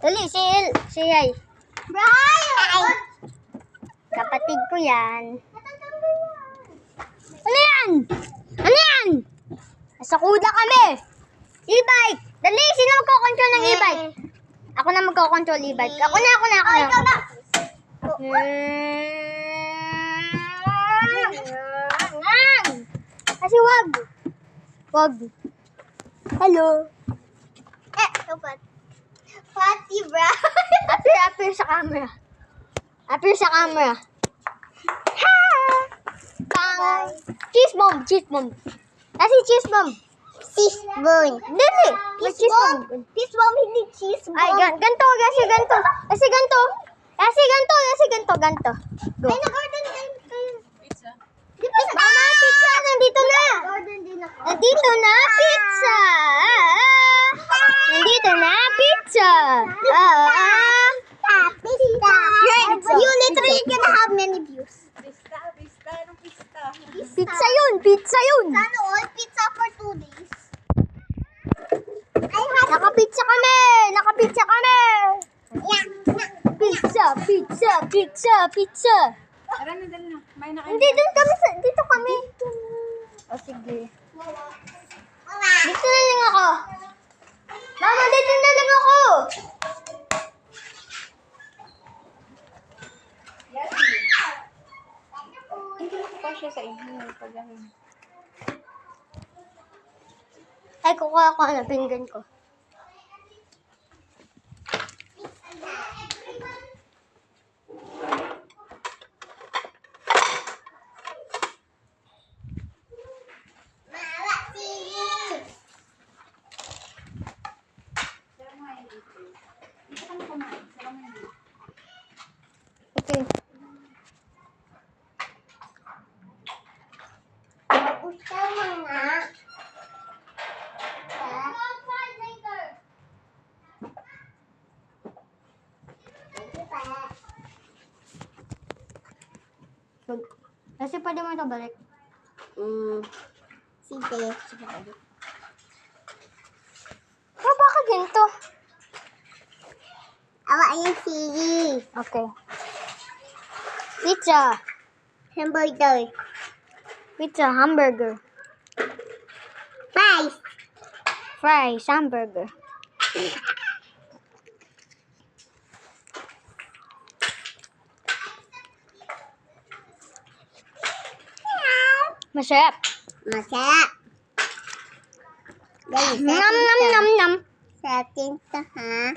Dali, si Yay. Brian! Kapatid ko yan. Ano yan? Ano yan? Nasa kuda kami. E-bike. Dali, sino magkocontrol ng e-bike? Ako na magkocontrol e-bike. Ako na. Ikaw na! Kasi wag. Wag. Hello. Dapat. Pati, Brian. Appear sa camera. Appear sa camera. Ha! Bang! Cheese bomb. Kasi cheese bomb. Cheese bone. Dili. May cheese bomb. Cheese bomb, hindi cheese bomb. Ay, ganto. Ganto. Go. Ay, nag-order din kayo. Pizza. Di ba Mama, pizza. Nandito na. Nag-order din ako. Nandito na, pizza. Nandito na, pizza. Pizza. You literally can have many views. Pista. Anong pista? Pizza yun. Sana all pizza for 2 days. Nakapizza kami. Pizza. Tara na, dali na. May na kayo. Hindi, dito kami. O, sige. Dito na lang ako. Mama, dito na lang ako. Hindi ko pa siya sa inyo. Pagdahin. Ay, kukuha ko ang pinggan ko. Dito ka na kumain. Salamat dito. Okay. Kasi pwede mo ito balik. Sige. Bakit ganito? Awa yung sige. Okay. Pizza. Hamburger. Fries, hamburger. Masarap. Masarap. Dali, Nam. sa atin to, ha?